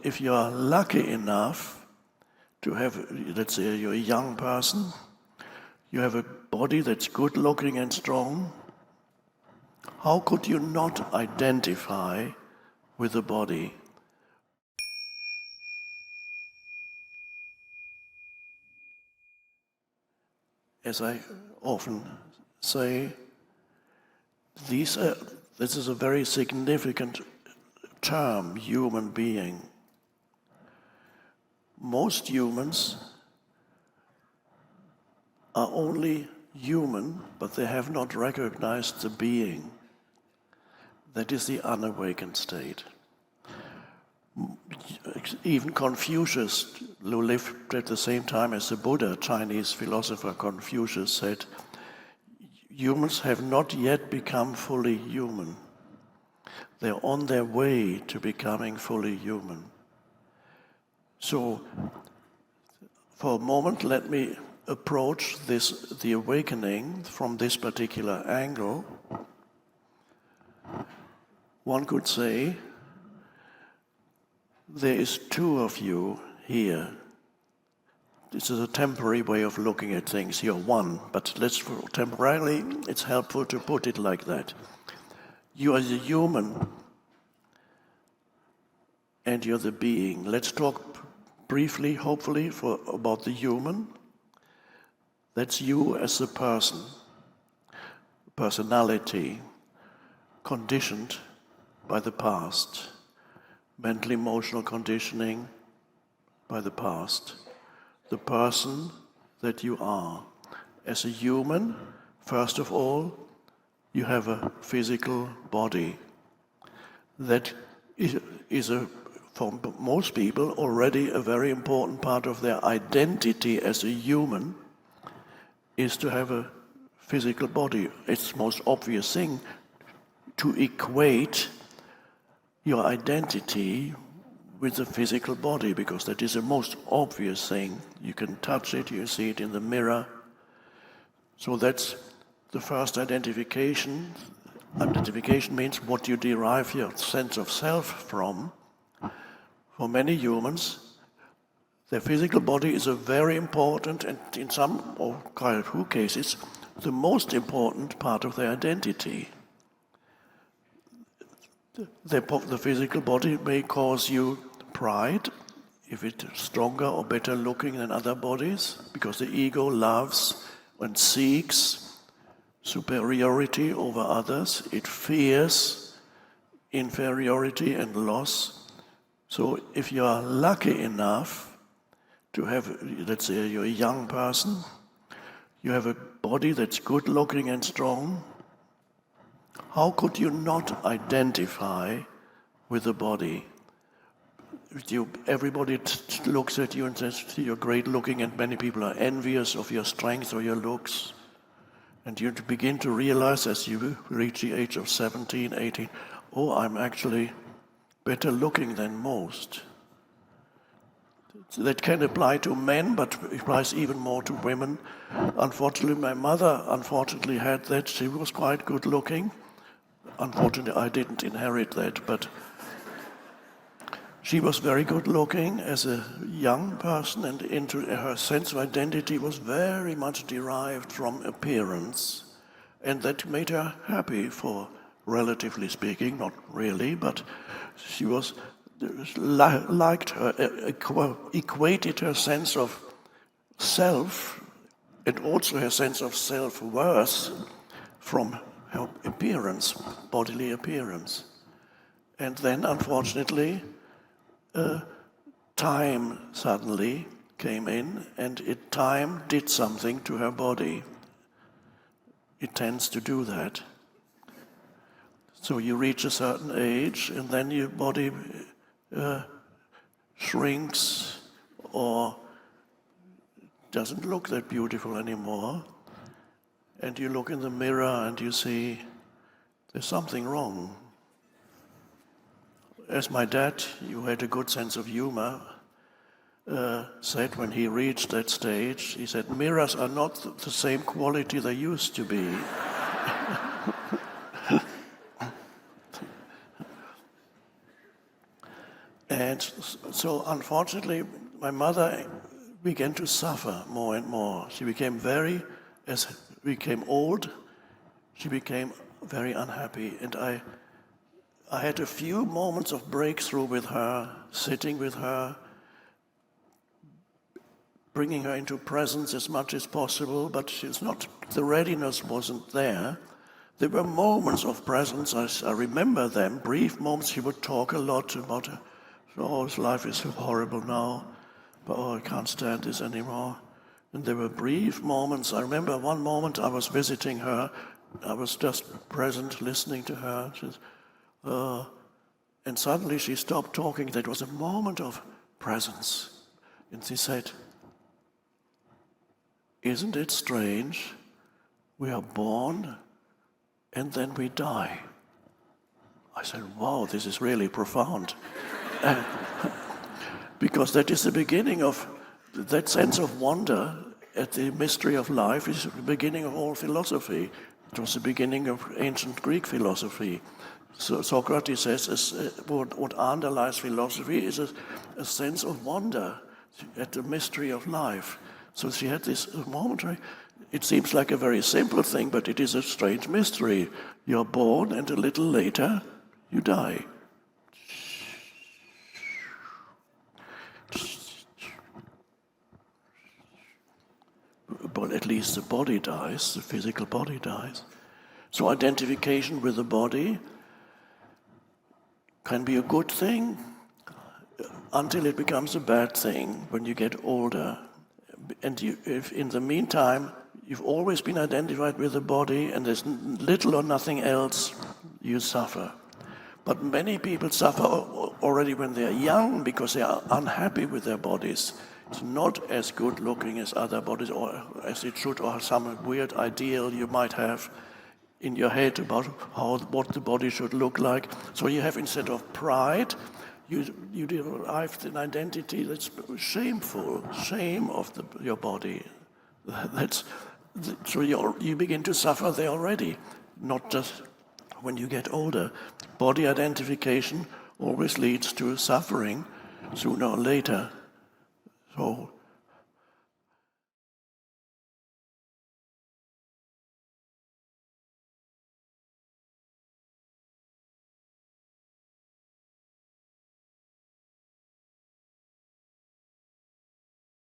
if you are lucky enough to have, let's say you're a young person, you have a body that's good looking and strong, how could you not identify with the body? As I often say, this is a very significant term, human being. Most humans are only human, but they have not recognized the being. That is the unawakened state. Even Confucius, who lived at the same time as the Buddha, Chinese philosopher Confucius, said, humans have not yet become fully human. They're on their way to becoming fully human. So, for a moment, let me approach the awakening from this particular angle. One could say, there is two of you here. This is a temporary way of looking at things. You're one, but temporarily, it's helpful to put it like that. You are the human, and you're the being. Let's talk briefly, hopefully, about the human. That's you as a person, personality, conditioned by the past, mental emotional conditioning by the past. The person that you are. As a human, first of all, you have a physical body. That is for most people already a very important part of their identity as a human, is to have a physical body. It's the most obvious thing to equate your identity with the physical body, because that is the most obvious thing. You can touch it, you see it in the mirror. So that's the first identification. Identification means what you derive your sense of self from. For many humans, their physical body is a very important, and in some or quite a few cases, the most important part of their identity. The physical body may cause you pride, if it's stronger or better looking than other bodies, because the ego loves and seeks superiority over others. It fears inferiority and loss. So if you are lucky enough to have, let's say you're a young person, you have a body that's good looking and strong, how could you not identify with the body? Everybody looks at you and says, you're great looking, and many people are envious of your strength or your looks. And you begin to realize as you reach the age of 17, 18, oh, I'm actually better looking than most. That can apply to men, but it applies even more to women. Unfortunately, my mother had that. She was quite good looking. Unfortunately, I didn't inherit that, but she was very good looking as a young person, and her sense of identity was very much derived from appearance. And that made her happy, for relatively speaking, not really, but she was liked her, equated her sense of self and also her sense of self-worth from her appearance, bodily appearance. And then, unfortunately, time suddenly came in, and time did something to her body. It tends to do that. So you reach a certain age, and then your body shrinks or doesn't look that beautiful anymore. And you look in the mirror and you see there's something wrong. As my dad, who had a good sense of humor, said when he reached that stage, he said, mirrors are not the same quality they used to be. And So unfortunately, my mother began to suffer more and more. She became as we became old, she became very unhappy. And I had a few moments of breakthrough with her, sitting with her, bringing her into presence as much as possible, but the readiness wasn't there. There were moments of presence, I remember them, brief moments. She would talk a lot about, his life is so horrible now, but I can't stand this anymore. And there were brief moments. I remember one moment I was visiting her, I was just present, listening to her. And suddenly she stopped talking. That was a moment of presence. And she said, "Isn't it strange? We are born and then we die." I said, "Wow, this is really profound." Because that is the beginning of that sense of wonder at the mystery of life is the beginning of all philosophy. It was the beginning of ancient Greek philosophy. So Socrates says what underlies philosophy is a sense of wonder at the mystery of life. So she had this momentary, it seems like a very simple thing, but it is a strange mystery. You're born and a little later you die. But at least the body dies, the physical body dies. So identification with the body can be a good thing until it becomes a bad thing when you get older. And if in the meantime you've always been identified with the body and there's little or nothing else, you suffer. But many people suffer already when they're young because they are unhappy with their bodies. It's not as good looking as other bodies, or as it should, or some weird ideal you might have in your head about what the body should look like. So you have, instead of pride, you derive an identity that's shameful, shame of your body. So you begin to suffer there already, not just when you get older. Body identification always leads to suffering sooner or later. So